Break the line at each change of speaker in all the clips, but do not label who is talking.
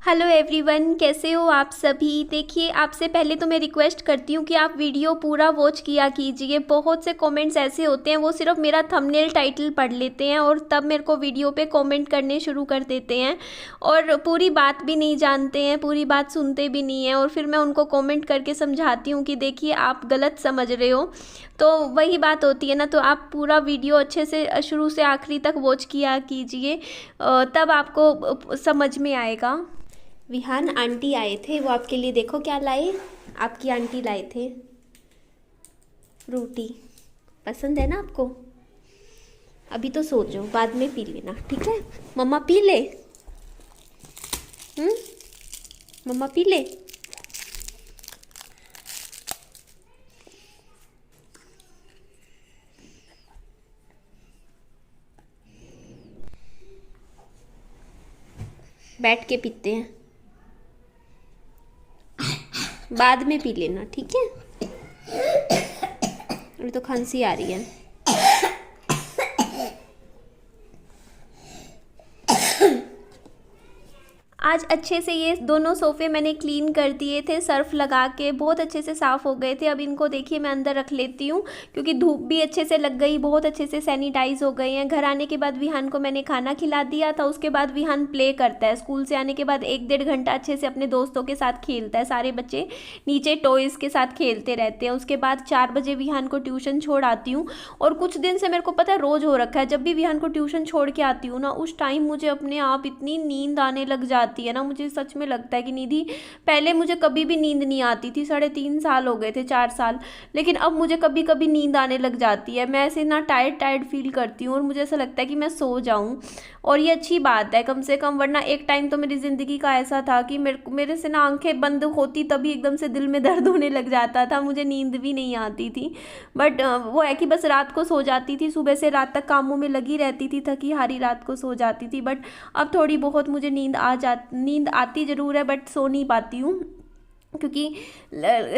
Hello everyone, कैसे हो आप सभी। देखिए, आपसे पहले तो मैं रिक्वेस्ट करती हूँ कि आप वीडियो पूरा वॉच किया कीजिए। बहुत से कमेंट्स ऐसे होते हैं, वो सिर्फ मेरा थंबनेल टाइटल पढ़ लेते हैं और तब मेरे को वीडियो पे कमेंट करने शुरू कर देते हैं और पूरी बात भी नहीं जानते हैं, पूरी बात सुनते भी नहीं हैं। और फिर मैं उनको कमेंट करके समझाती हूँ कि देखिए आप गलत समझ रहे हो। तो वही बात होती है ना, तो आप पूरा वीडियो अच्छे से शुरू से आखिरी तक वॉच किया कीजिए, तब आपको समझ में आएगा। विहान आंटी आए थे, वो आपके लिए देखो क्या लाए। आपकी आंटी लाए थे फ्रूटी। पसंद है ना आपको। अभी तो सो जाओ, बाद में पी लेना, ठीक है। मम्मा पी ले। मम्मा पी ले। बैठ के पीते हैं, बाद में पी लेना, ठीक है। अभी तो खांसी आ रही है। आज अच्छे से ये दोनों सोफ़े मैंने क्लीन कर दिए थे, सर्फ लगा के बहुत अच्छे से साफ़ हो गए थे। अब इनको देखिए मैं अंदर रख लेती हूँ, क्योंकि धूप भी अच्छे से लग गई, बहुत अच्छे से सैनिटाइज हो गए हैं। घर आने के बाद विहान को मैंने खाना खिला दिया था। उसके बाद विहान प्ले करता है, स्कूल से आने के बाद 1-1.5 घंटा अच्छे से अपने दोस्तों के साथ खेलता है। सारे बच्चे नीचे टॉयज़ के साथ खेलते रहते हैं। उसके बाद 4 बजे विहान को ट्यूशन छोड़ आती हूँ। और कुछ दिन से मेरे को पता है रोज़ हो रखा है, जब भी विहान को ट्यूशन छोड़ के आती हूँ ना, उस टाइम मुझे अपने आप इतनी नींद आने लग जाती है ना। मुझे सच में लगता है कि निधि, पहले मुझे कभी भी नींद नहीं आती थी, 3.5 साल हो गए थे, 4 साल, लेकिन अब मुझे कभी कभी नींद आने लग जाती है। मैं ऐसे ना टायर्ड फील करती हूँ और मुझे ऐसा लगता है कि मैं सो जाऊँ। और ये अच्छी बात है कम से कम, वरना एक टाइम तो मेरी ज़िंदगी का ऐसा था कि मेरे से ना आंखें बंद होती तभी एकदम से दिल में दर्द होने लग जाता था, मुझे नींद भी नहीं आती थी। बट वो है कि बस रात को सो जाती थी, सुबह से रात तक कामों में लगी रहती थी, थकी हारी रात को सो जाती थी। बट अब थोड़ी बहुत मुझे नींद आती ज़रूर है, बट सो नहीं पाती हूँ, क्योंकि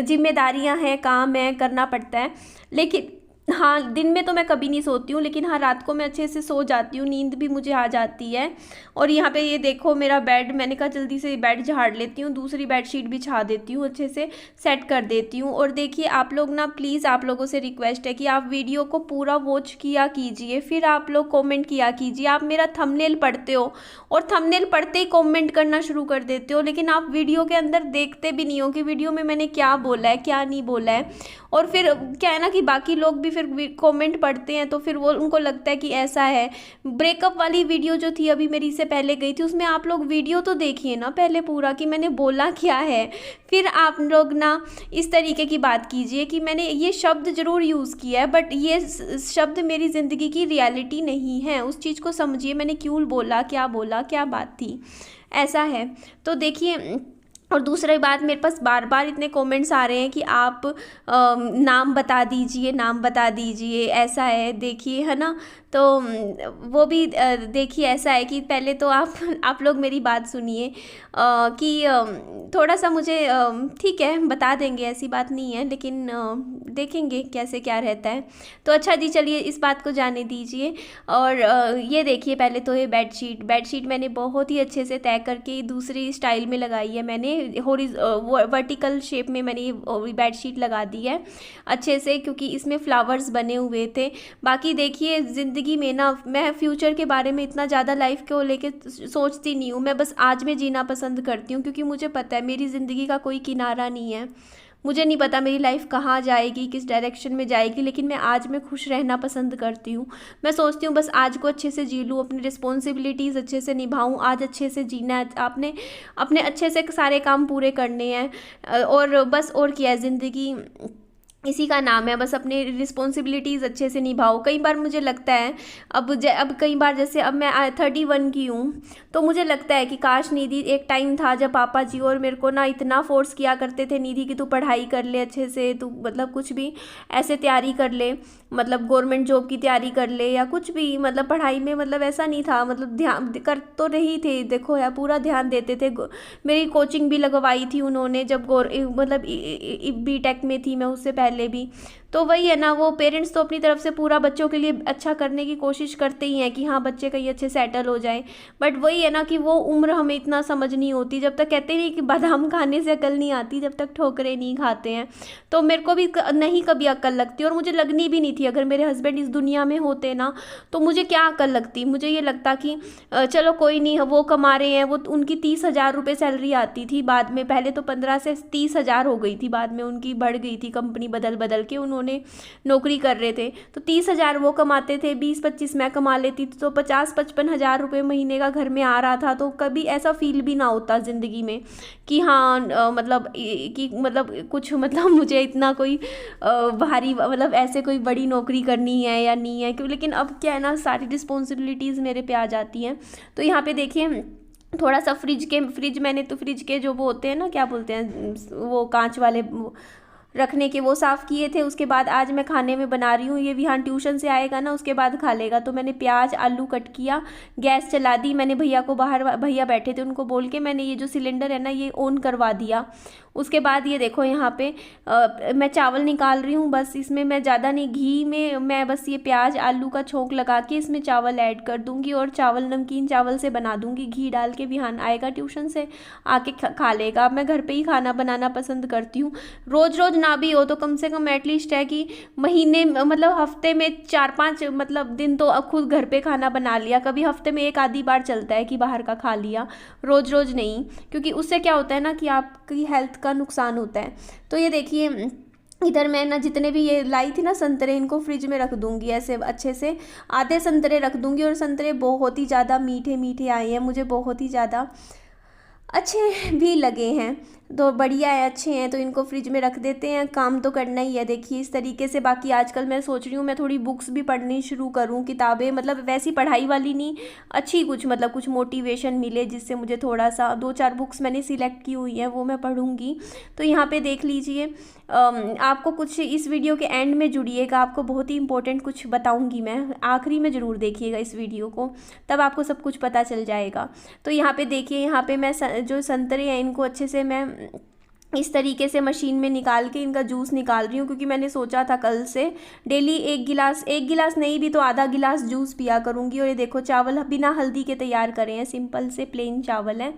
जिम्मेदारियां हैं, काम है, करना पड़ता है। लेकिन हाँ, दिन में तो मैं कभी नहीं सोती हूँ, लेकिन हाँ रात को मैं अच्छे से सो जाती हूँ, नींद भी मुझे आ जाती है। और यहाँ पे ये देखो मेरा बेड, मैंने कहा जल्दी से बेड झाड़ लेती हूँ, दूसरी बेडशीट बिछा देती हूँ, अच्छे से सेट कर देती हूँ। और देखिए आप लोग ना, प्लीज़ आप लोगों से रिक्वेस्ट है कि आप वीडियो को पूरा वॉच किया कीजिए, फिर आप लोग कॉमेंट किया कीजिए। आप मेरा थंबनेल पढ़ते हो और थंबनेल पढ़ते ही कॉमेंट करना शुरू कर देते हो, लेकिन आप वीडियो के अंदर देखते भी नहीं हो कि वीडियो में मैंने क्या बोला है, क्या नहीं बोला है। और फिर क्या है ना कि बाकी लोग भी फिर कमेंट पढ़ते हैं, तो फिर वो उनको लगता है कि ऐसा है। ब्रेकअप वाली वीडियो जो थी अभी मेरी से पहले गई थी, उसमें आप लोग वीडियो तो देखिए ना पहले पूरा, कि मैंने बोला क्या है। फिर आप लोग ना इस तरीके की बात कीजिए कि मैंने ये शब्द ज़रूर यूज़ किया है, बट ये शब्द मेरी ज़िंदगी की रियलिटी नहीं है। उस चीज़ को समझिए, मैंने क्यों बोला, क्या बात थी, ऐसा है। तो देखिए, और दूसरी बात, मेरे पास बार बार इतने कमेंट्स आ रहे हैं कि आप नाम बता दीजिए, नाम बता दीजिए, ऐसा है, देखिए, है ना। तो वो भी देखिए, ऐसा है कि पहले तो आप लोग मेरी बात सुनिए, कि थोड़ा सा मुझे ठीक है बता देंगे, ऐसी बात नहीं है, लेकिन देखेंगे कैसे क्या रहता है। तो अच्छा जी, चलिए इस बात को जाने दीजिए। और ये देखिए, पहले तो ये बेडशीट मैंने बहुत ही अच्छे से तय करके दूसरी स्टाइल में लगाई है। मैंने वर्टिकल शेप में मैंने ये बेडशीट लगा दी है अच्छे से, क्योंकि इसमें फ्लावर्स बने हुए थे। बाकी देखिए, ज़िंदगी में ना मैं फ्यूचर के बारे में इतना ज़्यादा लाइफ को लेके सोचती नहीं हूँ। मैं बस आज में जीना पसंद करती हूँ, क्योंकि मुझे पता है मेरी ज़िंदगी का कोई किनारा नहीं है। मुझे नहीं पता मेरी लाइफ कहाँ जाएगी, किस डायरेक्शन में जाएगी, लेकिन मैं आज में खुश रहना पसंद करती हूँ। मैं सोचती हूँ बस आज को अच्छे से जी लूँ, अपनी रिस्पॉन्सिबिलिटीज़ अच्छे से निभाऊँ, आज अच्छे से जीना है, आपने अपने अच्छे से सारे काम पूरे करने हैं। और बस, और क्या है, ज़िंदगी इसी का नाम है, बस अपनी रिस्पॉन्सिबिलिटीज़ अच्छे से निभाओ। कई बार मुझे लगता है, अब कई बार, जैसे अब मैं 31 की हूँ, तो मुझे लगता है कि काश निधि, एक टाइम था जब पापा जी और मेरे को ना इतना फोर्स किया करते थे, निधि कि तू पढ़ाई कर ले अच्छे से, तू मतलब कुछ भी ऐसे तैयारी कर ले, मतलब गवर्नमेंट जॉब की तैयारी कर ले या कुछ भी, मतलब पढ़ाई में मतलब ऐसा नहीं था, मतलब ध्यान कर तो रही थे, देखो यार पूरा ध्यान देते थे। मेरी कोचिंग भी लगवाई थी उन्होंने, जब मतलब बीटेक में थी मैं, उससे पहले भी। तो वही है ना, वो पेरेंट्स तो अपनी तरफ से पूरा बच्चों के लिए अच्छा करने की कोशिश करते ही हैं कि हाँ बच्चे कहीं अच्छे सेटल हो जाए, बट वही है ना कि वो उम्र हमें इतना समझ नहीं होती, जब तक कहते नहीं कि बादाम खाने से अकल नहीं आती, जब तक ठोकरें नहीं खाते हैं। तो मेरे को भी नहीं कभी अकल लगती, और मुझे लगनी भी नहीं थी। अगर मेरे हस्बैंड इस दुनिया में होते ना तो मुझे क्या अकल लगती, मुझे ये लगता कि चलो कोई नहीं, वो कमा रहे हैं, वो उनकी 30,000 रुपये सैलरी आती थी, बाद में पहले तो 15 से 30,000 हो गई थी, बाद में उनकी बढ़ गई थी, कंपनी बदल बदल के उन्होंने नौकरी कर रहे थे, तो 30,000 वो कमाते थे, 20-25 मैं कमा लेती थी, तो 50-55 हज़ार रुपये महीने का घर में आ रहा था। तो कभी ऐसा फील भी ना होता ज़िंदगी में कि हाँ मतलब कि मतलब कुछ मतलब मुझे इतना कोई भारी मतलब ऐसे कोई बड़ी नौकरी करनी है या नहीं है, क्यों। लेकिन अब क्या है ना, सारी रिस्पॉन्सिबिलिटीज़ मेरे पे आ जाती हैं। तो यहाँ पे देखिए थोड़ा सा फ्रिज मैंने तो फ्रिज के जो वो होते हैं ना, क्या बोलते हैं वो कांच वाले रखने के, वो साफ़ किए थे। उसके बाद आज मैं खाने में बना रही हूँ, ये विहान ट्यूशन से आएगा ना उसके बाद खा लेगा, तो मैंने प्याज आलू कट किया, गैस चला दी। मैंने भैया को बाहर, भैया बैठे थे उनको बोल के मैंने ये जो सिलेंडर है ना ये ऑन करवा दिया। उसके बाद ये देखो यहाँ पे मैं चावल निकाल रही हूँ, बस इसमें मैं ज़्यादा नहीं, घी में मैं बस ये प्याज आलू का छोंक लगा के इसमें चावल ऐड कर दूँगी, और चावल नमकीन चावल से बना दूँगी, घी डाल के। विहान आएगा ट्यूशन से, आके खा लेगा। अब मैं घर पे ही खाना बनाना पसंद करती हूँ, रोज़ रोज़ ना भी हो तो कम से कम एटलीस्ट है कि महीने मतलब हफ्ते में 4-5 मतलब दिन तो खुद घर पे खाना बना लिया। कभी हफ्ते में एक आधी बार चलता है कि बाहर का खा लिया, रोज़ रोज़ नहीं, क्योंकि उससे क्या होता है ना कि आपकी हेल्थ का नुकसान होता है। तो ये देखिए इधर मैं ना जितने भी ये लाई थी ना संतरे, इनको फ्रिज में रख दूंगी ऐसे अच्छे से, आधे संतरे रख दूंगी। और संतरे बहुत ही ज़्यादा मीठे मीठे आए हैं, मुझे बहुत ही ज़्यादा अच्छे भी लगे हैं, तो बढ़िया है, अच्छे हैं, तो इनको फ्रिज में रख देते हैं। काम तो करना ही है देखिए इस तरीके से। बाकी आजकल मैं सोच रही हूँ मैं थोड़ी बुक्स भी पढ़नी शुरू करूँ, किताबें, मतलब वैसी पढ़ाई वाली नहीं, अच्छी कुछ मतलब कुछ मोटिवेशन मिले, जिससे मुझे थोड़ा सा 2-4 बुक्स मैंने सिलेक्ट की हुई हैं वो मैं पढ़ूँगी। तो यहाँ पे देख लीजिए, आपको कुछ इस वीडियो के एंड में जुड़िएगा, आपको बहुत ही इंपॉर्टेंट कुछ बताऊँगी मैं, आखिरी में ज़रूर देखिएगा इस वीडियो को, तब आपको सब कुछ पता चल जाएगा। तो यहाँ पे देखिए, यहाँ पे मैं जो संतरे हैं इनको अच्छे से मैं इस तरीके से मशीन में निकाल के इनका जूस निकाल रही हूँ, क्योंकि मैंने सोचा था कल से डेली एक गिलास नहीं भी तो आधा गिलास जूस पिया करूँगी। और ये देखो चावल बिना हल्दी के तैयार करे हैं, सिंपल से प्लेन चावल हैं,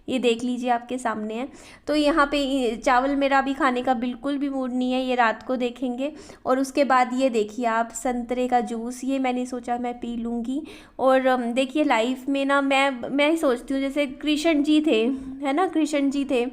ये देख लीजिए आपके सामने है। तो यहाँ पे चावल मेरा अभी खाने का बिल्कुल भी मूड नहीं है, ये रात को देखेंगे। और उसके बाद ये देखिए आप संतरे का जूस, ये मैंने सोचा मैं पी लूँगी। और देखिए लाइफ में ना मैं सोचती हूँ जैसे कृष्ण जी थे, है ना, कृष्ण जी थे,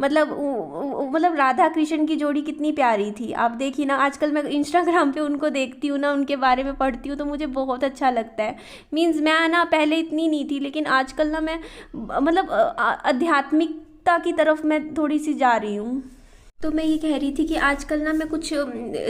मतलब राधा कृष्ण की जोड़ी कितनी प्यारी थी। आप देखिए ना, आजकल मैं इंस्टाग्राम पे उनको देखती हूँ ना, उनके बारे में पढ़ती हूँ तो मुझे बहुत अच्छा लगता है। मीन्स मैं ना पहले इतनी नहीं थी, लेकिन आजकल ना मैं मतलब आध्यात्मिकता की तरफ मैं थोड़ी सी जा रही हूँ। तो मैं ये कह रही थी कि आजकल ना मैं कुछ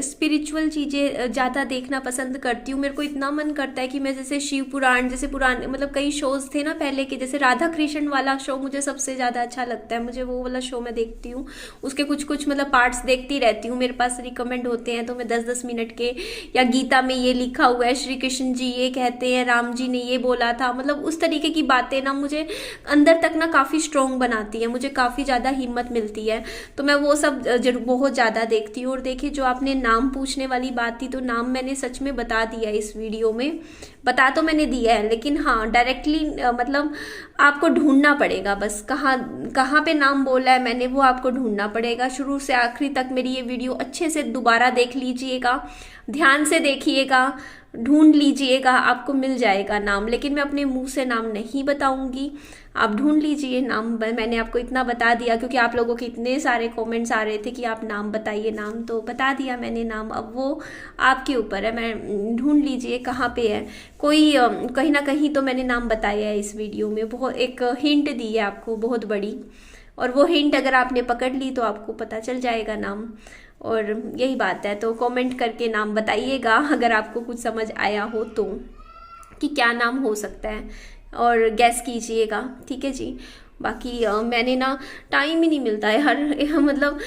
स्पिरिचुअल चीज़ें ज़्यादा देखना पसंद करती हूँ। मेरे को इतना मन करता है कि मैं जैसे शिव पुराण, जैसे पुराने मतलब कई शोज़ थे ना पहले के, जैसे राधा कृष्ण वाला शो मुझे सबसे ज़्यादा अच्छा लगता है, मुझे वो वाला शो मैं देखती हूँ, उसके कुछ कुछ मतलब पार्ट्स देखती रहती हूँ, मेरे पास रिकमेंड होते हैं तो मैं 10-10 मिनट के, या गीता में ये लिखा हुआ है श्री कृष्ण जी ये कहते हैं, राम जी ने ये बोला था, मतलब उस तरीके की बातें ना मुझे अंदर तक ना काफ़ी स्ट्रॉन्ग बनाती है, मुझे काफ़ी ज़्यादा हिम्मत मिलती है, तो मैं वो सब जरूर बहुत ज़्यादा देखती हूँ। और देखिए जो आपने नाम पूछने वाली बात थी, तो नाम मैंने सच में बता दिया इस वीडियो में, बता तो मैंने दिया है, लेकिन हाँ डायरेक्टली मतलब आपको ढूंढना पड़ेगा, बस कहाँ पे नाम बोला है मैंने वो आपको ढूंढना पड़ेगा। शुरू से आखिरी तक मेरी ये वीडियो अच्छे से दोबारा देख लीजिएगा, ध्यान से देखिएगा, ढूंढ लीजिएगा, आपको मिल जाएगा नाम, लेकिन मैं अपने मुंह से नाम नहीं बताऊंगी, आप ढूंढ लीजिए नाम। मैंने आपको इतना बता दिया क्योंकि आप लोगों के इतने सारे कमेंट्स आ रहे थे कि आप नाम बताइए, नाम तो बता दिया मैंने नाम, अब वो आपके ऊपर है, मैं ढूंढ लीजिए कहाँ पे है। कोई कहीं ना कहीं तो मैंने नाम बताया है इस वीडियो में, बहुत एक हिंट दी है आपको बहुत बड़ी, और वो हिंट अगर आपने पकड़ ली तो आपको पता चल जाएगा नाम, और यही बात है। तो कमेंट करके नाम बताइएगा अगर आपको कुछ समझ आया हो तो, कि क्या नाम हो सकता है, और गैस कीजिएगा, ठीक है जी। बाकी मैंने ना टाइम ही नहीं मिलता है यार मतलब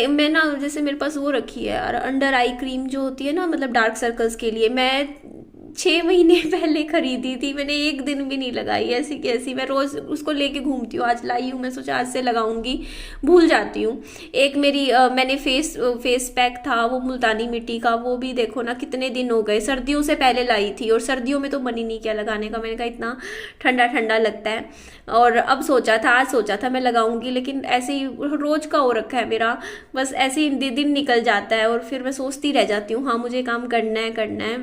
मैं ना जैसे मेरे पास वो रखी है यार अंडर आई क्रीम जो होती है ना, मतलब डार्क सर्कल्स के लिए, मैं 6 महीने पहले खरीदी थी मैंने, एक दिन भी नहीं लगाई, ऐसी कैसी। मैं रोज़ उसको लेके घूमती हूँ, आज लाई हूँ, मैं सोचा आज से लगाऊंगी, भूल जाती हूँ। एक मेरी मैंने फेस पैक था वो मुल्तानी मिट्टी का, वो भी देखो ना कितने दिन हो गए, सर्दियों से पहले लाई थी और सर्दियों में तो मन ही नहीं किया लगाने का। मैंने कहा इतना ठंडा ठंडा लगता है, और अब आज सोचा था मैं लगाऊंगी, लेकिन ऐसे ही रोज का हो रखा है मेरा, बस ऐसे ही दिन निकल जाता है और फिर मैं सोचती रह जाती हूँ हाँ मुझे काम करना है।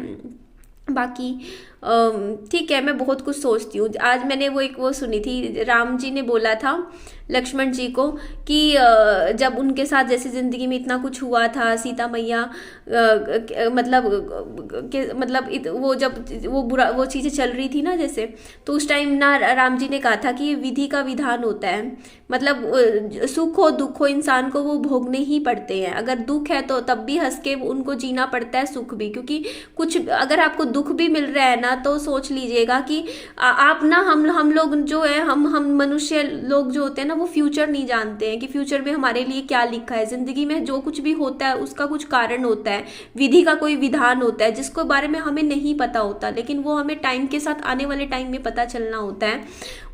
बाकी ठीक है, मैं बहुत कुछ सोचती हूँ। आज मैंने वो सुनी थी, राम जी ने बोला था लक्ष्मण जी को कि जब उनके साथ जैसे ज़िंदगी में इतना कुछ हुआ था, सीता मैया वो जब वो चीज़ें चल रही थी ना जैसे, तो उस टाइम ना राम जी ने कहा था कि ये विधि का विधान होता है, मतलब सुख हो दुख हो इंसान को वो भोगने ही पड़ते हैं। अगर दुख है तो तब भी हंस के उनको जीना पड़ता है, सुख भी, क्योंकि कुछ अगर आपको दुख भी मिल रहा है ना तो सोच लीजिएगा कि आप ना हम लोग जो है, हम मनुष्य लोग जो होते हैं ना वो फ्यूचर नहीं जानते हैं कि फ्यूचर में हमारे लिए क्या लिखा है। जिंदगी में जो कुछ भी होता है उसका कुछ कारण होता है, विधि का कोई विधान होता है जिसको बारे में हमें नहीं पता होता, लेकिन वो हमें टाइम के साथ आने वाले टाइम में पता चलना होता है।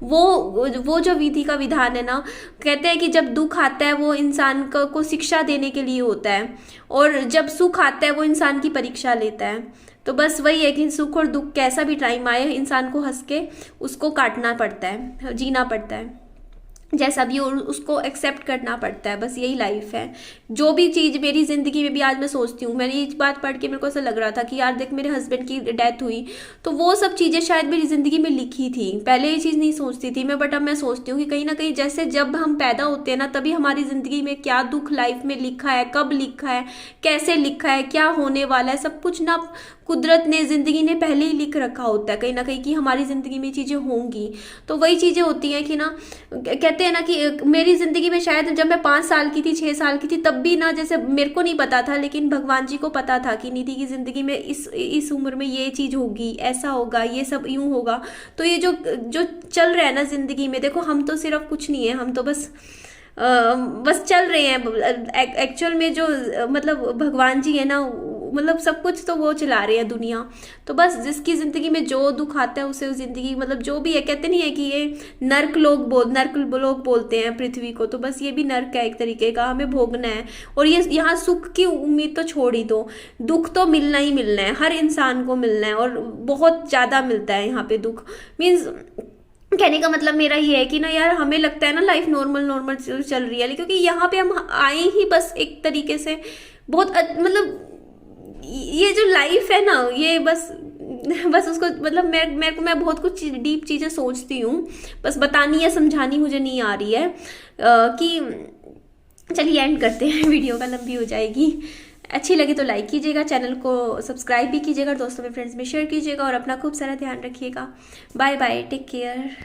वो जो विधि का विधान है ना, कहते हैं कि जब दुख आता है वो इंसान को शिक्षा देने के लिए होता है, और जब सुख आता है वो इंसान की परीक्षा लेता है। तो बस वही है कि सुख और दुख कैसा भी टाइम आए, इंसान को हंस के उसको काटना पड़ता है, जीना पड़ता है, जैसा भी उसको एक्सेप्ट करना पड़ता है। बस यही लाइफ है। जो भी चीज़ मेरी ज़िंदगी में भी आज मैं सोचती हूँ, मैंने ये बात पढ़ के मेरे को ऐसा लग रहा था कि यार देख मेरे हस्बैंड की डेथ हुई तो वो सब चीज़ें शायद मेरी ज़िंदगी में लिखी थी। पहले ये चीज़ नहीं सोचती थी मैं, बट अब मैं सोचती हूँ कि कहीं ना कहीं जैसे जब हम पैदा होते हैं ना तभी हमारी ज़िंदगी में क्या दुख लाइफ में लिखा है, कब लिखा है, कैसे लिखा है, क्या होने वाला है, सब कुछ ना कुदरत ने, ज़िंदगी ने पहले ही लिख रखा होता है कहीं ना कहीं कि हमारी ज़िंदगी में चीज़ें होंगी। तो वही चीज़ें होती हैं कि ना, कहते हैं ना कि मेरी ज़िंदगी में शायद जब मैं 5 साल की थी, 6 साल की थी, तब भी ना जैसे मेरे को नहीं पता था, लेकिन भगवान जी को पता था कि निधि की ज़िंदगी में इस उम्र में ये चीज़ होगी, ऐसा होगा, ये सब यूँ होगा। तो ये जो चल रहा है ना ज़िंदगी में, देखो हम तो सिर्फ कुछ नहीं है, हम तो बस चल रहे हैं। एक्चुअल में जो मतलब भगवान जी है ना, मतलब सब कुछ तो वो चला रहे हैं दुनिया। तो बस जिसकी ज़िंदगी में जो दुख आता है उसे ज़िंदगी, मतलब जो भी है, कहते नहीं है कि ये नर्क लोग बोलते हैं पृथ्वी को, तो बस ये भी नर्क है एक तरीके का, हमें भोगना है। और ये यहाँ सुख की उम्मीद तो छोड़ ही दो, दुख तो मिलना ही मिलना है, हर इंसान को मिलना है, और बहुत ज़्यादा मिलता है यहाँ पे दुख। मीन्स कहने का मतलब मेरा ये है कि ना यार, हमें लगता है ना लाइफ नॉर्मल चल रही है, क्योंकि यहाँ पे हम आए ही बस एक तरीके से बहुत मतलब ये जो लाइफ है ना, ये बस उसको मतलब मैं बहुत कुछ डीप चीज़ें सोचती हूँ, बस बतानी या समझानी मुझे नहीं आ रही है कि चलिए एंड करते हैं, वीडियो का लंबी हो जाएगी। अच्छी लगी तो लाइक कीजिएगा, चैनल को सब्सक्राइब भी कीजिएगा, दोस्तों में फ्रेंड्स में शेयर कीजिएगा, और अपना खूब सारा ध्यान रखिएगा। Bye bye, take care.